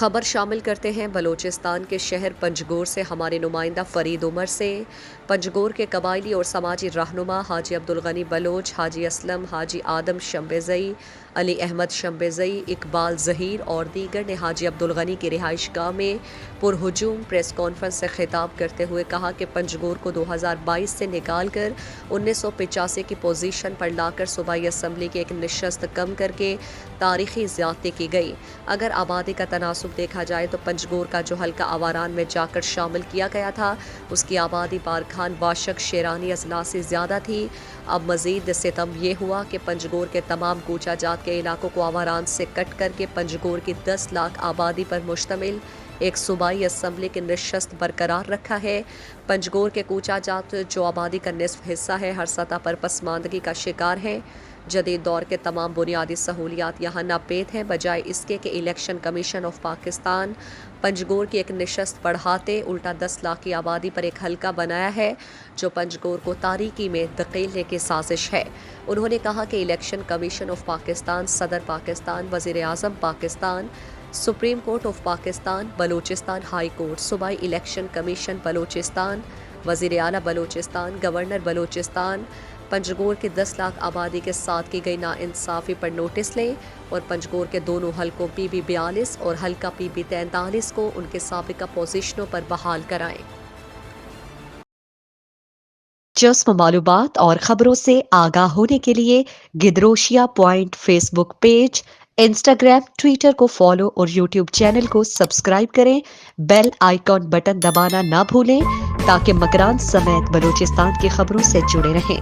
خبر شامل کرتے ہیں بلوچستان کے شہر پنجگور سے ہمارے نمائندہ فرید عمر سے۔ پنجگور کے قبائلی اور سماجی رہنما حاجی عبدالغنی بلوچ، حاجی اسلم، حاجی آدم شمبیزئی، علی احمد شمبیزئی، اقبال ظہیر اور دیگر نے حاجی عبدالغنی کی رہائش گاہ میں پرہجوم پریس کانفرنس سے خطاب کرتے ہوئے کہا کہ پنجگور کو 2022 سے نکال کر 1985 کی پوزیشن پر لا کر صوبائی اسمبلی کی ایک نشست کم کر کے تاریخی زیادتی کی گئی۔ اگر آبادی کا تناسب دیکھا جائے تو پنجگور کا جو حلقہ آواران میں جا کر شامل کیا گیا تھا اس کی آبادی بارکھان، باشک، شیرانی اضلاع سے زیادہ تھی۔ اب مزید ستم یہ ہوا کہ پنجگور کے تمام کوچہ جات کے علاقوں کو آواران سے کٹ کر کے پنجگور کی 10 لاکھ آبادی پر مشتمل ایک صوبائی اسمبلی کی نشست برقرار رکھا ہے۔ پنجگور کے کوچہ جات جو آبادی کا نصف حصہ ہے ہر سطح پر پسماندگی کا شکار ہے۔ جدید دور کے تمام بنیادی سہولیات یہاں ناپید ہیں، بجائے اس کے کہ election commission of Pakistan Panjgur کی ایک نشست بڑھاتے الٹا 10 لاکھ کی آبادی پر ایک حلقہ بنایا ہے جو پنجگور کو تاریکی میں دھکیلنے کی سازش ہے۔ انہوں نے کہا کہ الیکشن کمیشن آف پاکستان، صدر پاکستان، وزیر اعظم Pakistan, supreme court of Pakistan, Balochistan high court, صوبائی الیکشن کمیشن بلوچستان، وزیر اعلیٰ بلوچستان، گورنر بلوچستان پنجگور کی 10 لاکھ آبادی کے ساتھ کی گئی ناانصافی پر نوٹس لیں اور پنجگور کے دونوں حلقوں پی بی 42 اور حلقہ پی بی 43 کو ان کے سابقہ پوزیشنوں پر بحال کرائیں۔ دلچسپ معلومات اور خبروں سے آگاہ ہونے کے لیے Gedrosia point Facebook page, Instagram, Twitter کو فالو اور یوٹیوب چینل کو سبسکرائب کریں۔ بیل آئیکن بٹن دبانا نہ بھولیں تاکہ مکران سمیت بلوچستان کی خبروں سے جڑے رہیں۔